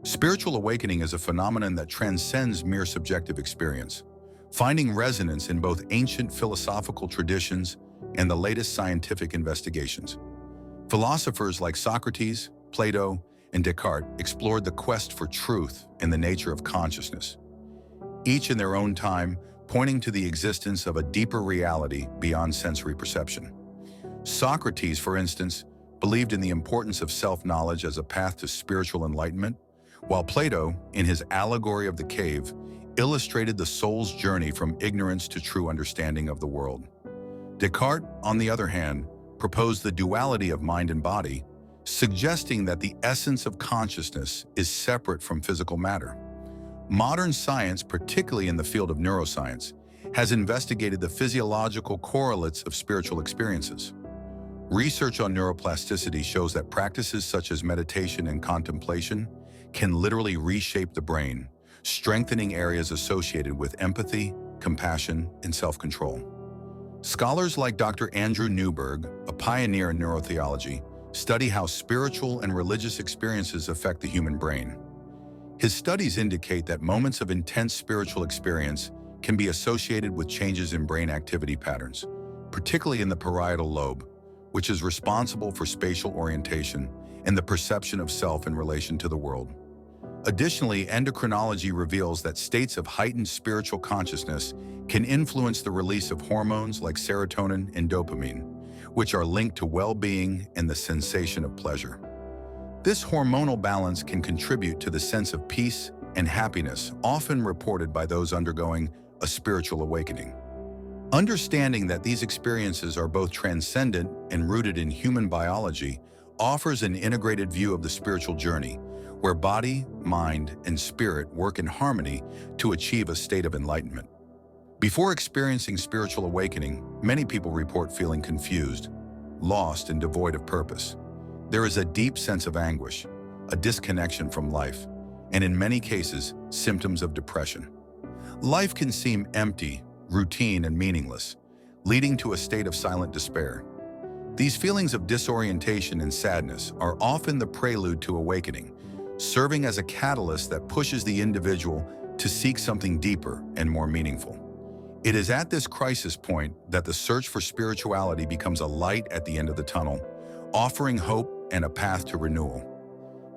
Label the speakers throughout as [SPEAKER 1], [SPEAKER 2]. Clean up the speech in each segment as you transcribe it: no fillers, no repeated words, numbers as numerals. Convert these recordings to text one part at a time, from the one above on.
[SPEAKER 1] Spiritual awakening is a phenomenon that transcends mere subjective experience, finding resonance in both ancient philosophical traditions and the latest scientific investigations. Philosophers like Socrates, Plato, and Descartes explored the quest for truth and the nature of consciousness, each in their own time pointing to the existence of a deeper reality beyond sensory perception. Socrates, for instance, believed in the importance of self-knowledge as a path to spiritual enlightenment, while Plato, in his allegory of the cave, illustrated the soul's journey from ignorance to true understanding of the world. Descartes, on the other hand, proposed the duality of mind and body, suggesting that the essence of consciousness is separate from physical matter. Modern science, particularly in the field of neuroscience, has investigated the physiological correlates of spiritual experiences. Research on neuroplasticity shows that practices such as meditation and contemplation can literally reshape the brain, strengthening areas associated with empathy, compassion, and self-control. Scholars like Dr. Andrew Newberg, a pioneer in neurotheology, study how spiritual and religious experiences affect the human brain. His studies indicate that moments of intense spiritual experience can be associated with changes in brain activity patterns, particularly in the parietal lobe, which is responsible for spatial orientation and the perception of self in relation to the world. Additionally, endocrinology reveals that states of heightened spiritual consciousness can influence the release of hormones like serotonin and dopamine, which are linked to well-being and the sensation of pleasure. This hormonal balance can contribute to the sense of peace and happiness often reported by those undergoing a spiritual awakening. Understanding that these experiences are both transcendent and rooted in human biology offers an integrated view of the spiritual journey, where body, mind, and spirit work in harmony to achieve a state of enlightenment. Before experiencing spiritual awakening, many people report feeling confused, lost, and devoid of purpose. There is a deep sense of anguish, a disconnection from life, and in many cases, symptoms of depression. Life can seem empty, routine, and meaningless, leading to a state of silent despair. These feelings of disorientation and sadness are often the prelude to awakening, serving as a catalyst that pushes the individual to seek something deeper and more meaningful. It is at this crisis point that the search for spirituality becomes a light at the end of the tunnel, offering hope and a path to renewal.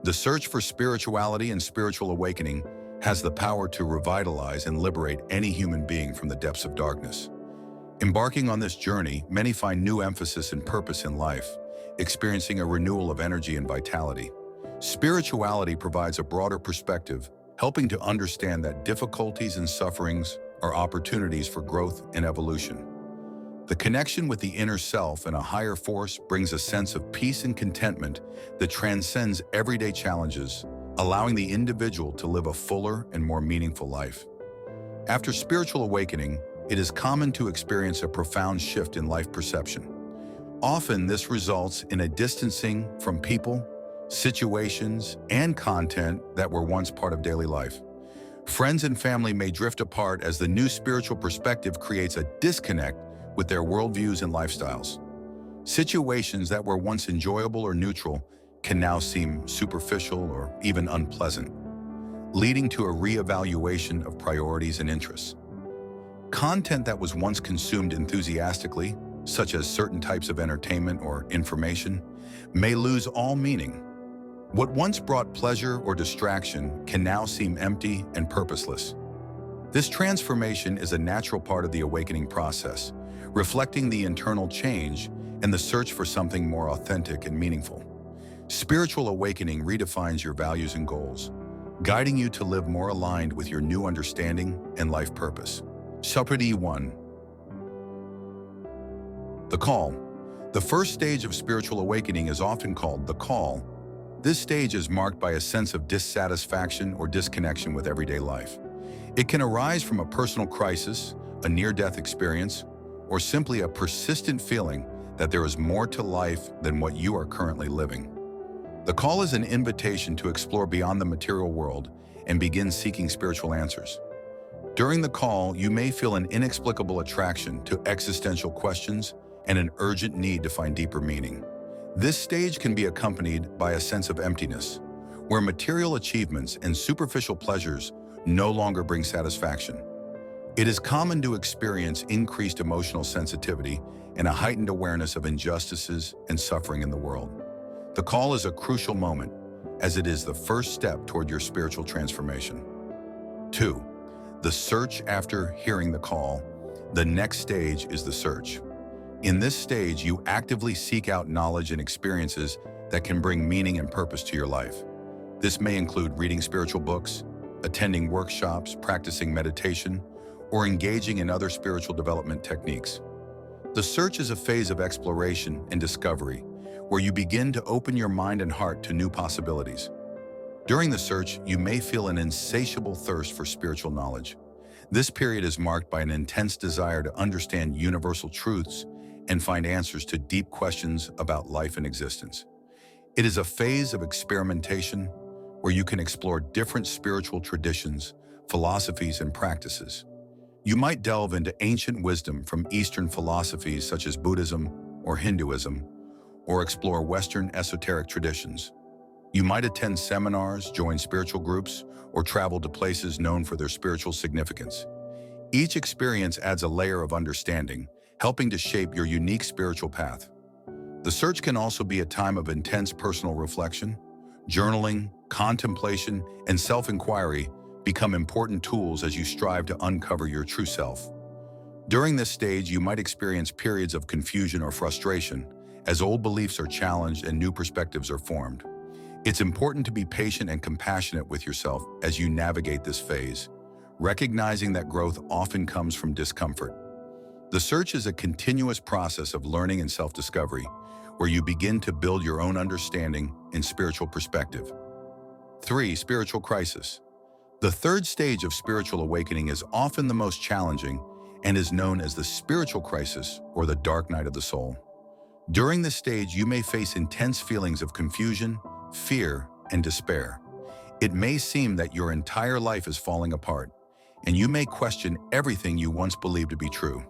[SPEAKER 1] The search for spirituality and spiritual awakening has the power to revitalize and liberate any human being from the depths of darkness. Embarking on this journey, many find new emphasis and purpose in life, experiencing a renewal of energy and vitality. Spirituality provides a broader perspective, helping to understand that difficulties and sufferings are opportunities for growth and evolution. The connection with the inner self and a higher force brings a sense of peace and contentment that transcends everyday challenges, allowing the individual to live a fuller and more meaningful life. After spiritual awakening, it is common to experience a profound shift in life perception. Often, this results in a distancing from people, situations, and content that were once part of daily life. Friends and family may drift apart as the new spiritual perspective creates a disconnect with their worldviews and lifestyles. Situations that were once enjoyable or neutral can now seem superficial or even unpleasant, leading to a reevaluation of priorities and interests. Content that was once consumed enthusiastically, such as certain types of entertainment or information, may lose all meaning. What once brought pleasure or distraction can now seem empty and purposeless. This transformation is a natural part of the awakening process, reflecting the internal change and the search for something more authentic and meaningful. Spiritual awakening redefines your values and goals, guiding you to live more aligned with your new understanding and life purpose. Chapter 1. The Call. The first stage of spiritual awakening is often called the call. This stage is marked by a sense of dissatisfaction or disconnection with everyday life. It can arise from a personal crisis, a near-death experience, or simply a persistent feeling that there is more to life than what you are currently living. The call is an invitation to explore beyond the material world and begin seeking spiritual answers. During the call, you may feel an inexplicable attraction to existential questions and an urgent need to find deeper meaning. This stage can be accompanied by a sense of emptiness, where material achievements and superficial pleasures no longer bring satisfaction. It is common to experience increased emotional sensitivity and a heightened awareness of injustices and suffering in the world. The call is a crucial moment, as it is the first step toward your spiritual transformation. 2. The search after hearing the call. The next stage is the search. In this stage, you actively seek out knowledge and experiences that can bring meaning and purpose to your life. This may include reading spiritual books, attending workshops, practicing meditation, or engaging in other spiritual development techniques. The search is a phase of exploration and discovery, where you begin to open your mind and heart to new possibilities. During the search, you may feel an insatiable thirst for spiritual knowledge. This period is marked by an intense desire to understand universal truths and find answers to deep questions about life and existence. It is a phase of experimentation where you can explore different spiritual traditions, philosophies, and practices. You might delve into ancient wisdom from Eastern philosophies such as Buddhism or Hinduism, or explore Western esoteric traditions. You might attend seminars, join spiritual groups, or travel to places known for their spiritual significance. Each experience adds a layer of understanding, helping to shape your unique spiritual path. The search can also be a time of intense personal reflection. Journaling, contemplation, and self-inquiry become important tools as you strive to uncover your true self. During this stage, you might experience periods of confusion or frustration, as old beliefs are challenged and new perspectives are formed. It's important to be patient and compassionate with yourself as you navigate this phase, recognizing that growth often comes from discomfort. The search is a continuous process of learning and self-discovery, where you begin to build your own understanding and spiritual perspective. 3. Spiritual crisis. The third stage of spiritual awakening is often the most challenging and is known as the spiritual crisis or the dark night of the soul. During this stage, you may face intense feelings of confusion, fear, and despair. It may seem that your entire life is falling apart, and you may question everything you once believed to be true.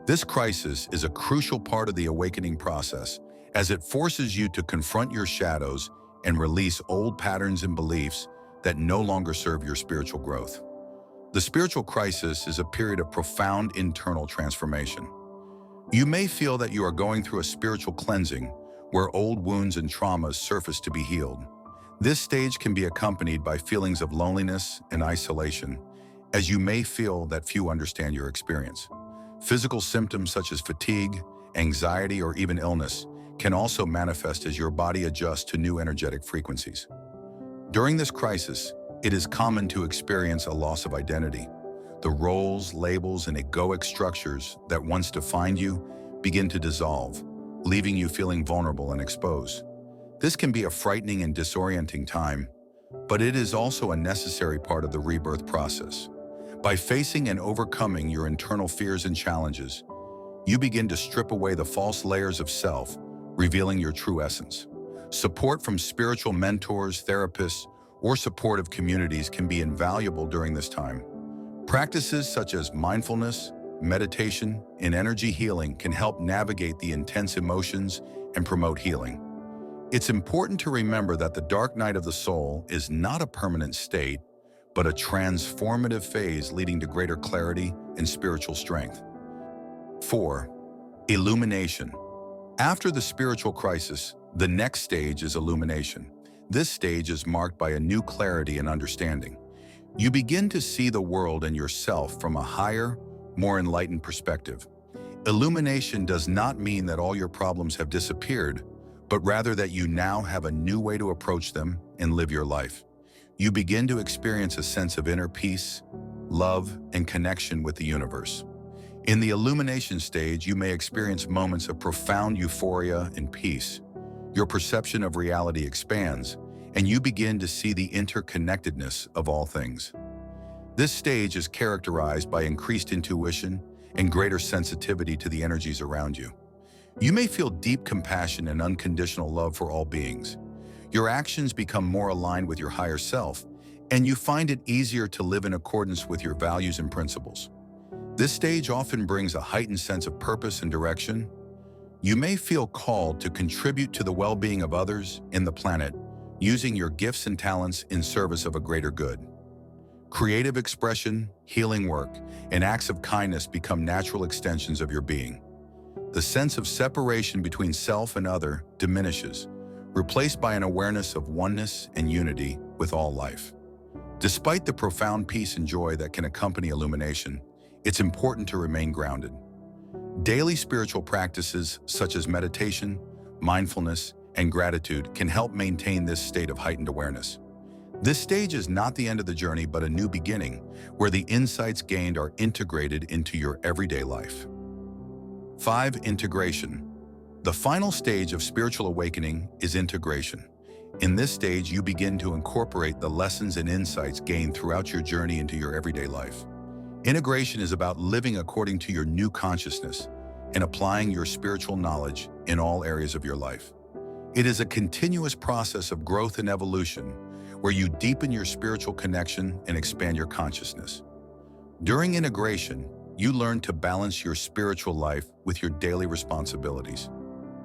[SPEAKER 1] This crisis is a crucial part of the awakening process, as it forces you to confront your shadows and release old patterns and beliefs that no longer serve your spiritual growth. The spiritual crisis is a period of profound internal transformation. You may feel that you are going through a spiritual cleansing, where old wounds and traumas surface to be healed. This stage can be accompanied by feelings of loneliness and isolation, as you may feel that few understand your experience. Physical symptoms such as fatigue, anxiety, or even illness can also manifest as your body adjusts to new energetic frequencies. During this crisis, it is common to experience a loss of identity. The roles, labels, and egoic structures that once defined you begin to dissolve, leaving you feeling vulnerable and exposed. This can be a frightening and disorienting time, but it is also a necessary part of the rebirth process. By facing and overcoming your internal fears and challenges, you begin to strip away the false layers of self, revealing your true essence. Support from spiritual mentors, therapists, or supportive communities can be invaluable during this time. Practices such as mindfulness, meditation, and energy healing can help navigate the intense emotions and promote healing. It's important to remember that the dark night of the soul is not a permanent state, but a transformative phase leading to greater clarity and spiritual strength. 4. Illumination. After the spiritual crisis, the next stage is illumination. This stage is marked by a new clarity and understanding. You begin to see the world and yourself from a higher, more enlightened perspective. Illumination does not mean that all your problems have disappeared, but rather that you now have a new way to approach them and live your life. You begin to experience a sense of inner peace, love, and connection with the universe. In the illumination stage, you may experience moments of profound euphoria and peace. Your perception of reality expands, and you begin to see the interconnectedness of all things. This stage is characterized by increased intuition and greater sensitivity to the energies around you. You may feel deep compassion and unconditional love for all beings. Your actions become more aligned with your higher self, and you find it easier to live in accordance with your values and principles. This stage often brings a heightened sense of purpose and direction. You may feel called to contribute to the well-being of others and the planet, using your gifts and talents in service of a greater good. Creative expression, healing work, and acts of kindness become natural extensions of your being. The sense of separation between self and other diminishes, replaced by an awareness of oneness and unity with all life. Despite the profound peace and joy that can accompany illumination, it's important to remain grounded. Daily spiritual practices such as meditation, mindfulness, and gratitude can help maintain this state of heightened awareness. This stage is not the end of the journey, but a new beginning, where the insights gained are integrated into your everyday life. 5. Integration. The final stage of spiritual awakening is integration. In this stage, you begin to incorporate the lessons and insights gained throughout your journey into your everyday life. Integration is about living according to your new consciousness and applying your spiritual knowledge in all areas of your life. It is a continuous process of growth and evolution where you deepen your spiritual connection and expand your consciousness. During integration, you learn to balance your spiritual life with your daily responsibilities.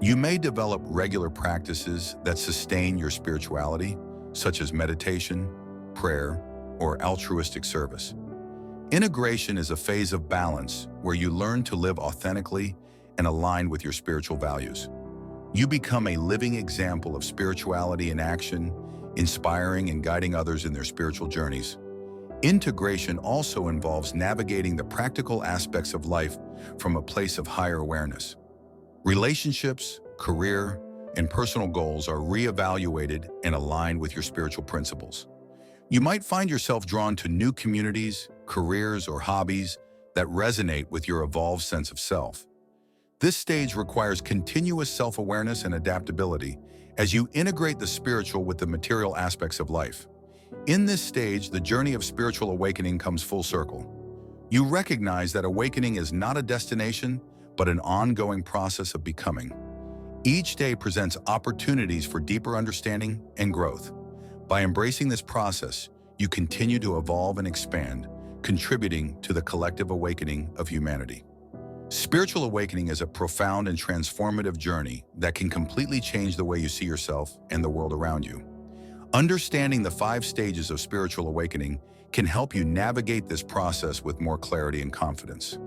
[SPEAKER 1] You may develop regular practices that sustain your spirituality, such as meditation, prayer, or altruistic service. Integration is a phase of balance where you learn to live authentically and align with your spiritual values. You become a living example of spirituality in action, inspiring and guiding others in their spiritual journeys. Integration also involves navigating the practical aspects of life from a place of higher awareness. Relationships, career, and personal goals are reevaluated and aligned with your spiritual principles. You might find yourself drawn to new communities, careers, or hobbies that resonate with your evolved sense of self. This stage requires continuous self-awareness and adaptability as you integrate the spiritual with the material aspects of life. In this stage, the journey of spiritual awakening comes full circle. You recognize that awakening is not a destination, but an ongoing process of becoming. Each day presents opportunities for deeper understanding and growth. By embracing this process, you continue to evolve and expand, contributing to the collective awakening of humanity. Spiritual awakening is a profound and transformative journey that can completely change the way you see yourself and the world around you. Understanding the 5 stages of spiritual awakening can help you navigate this process with more clarity and confidence.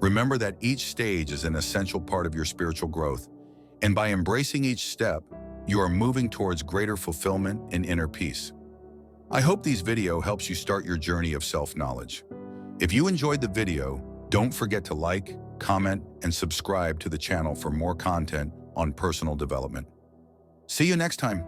[SPEAKER 1] Remember that each stage is an essential part of your spiritual growth, and by embracing each step, you are moving towards greater fulfillment and inner peace. I hope this video helps you start your journey of self-knowledge. If you enjoyed the video, don't forget to like, comment, and subscribe to the channel for more content on personal development. See you next time.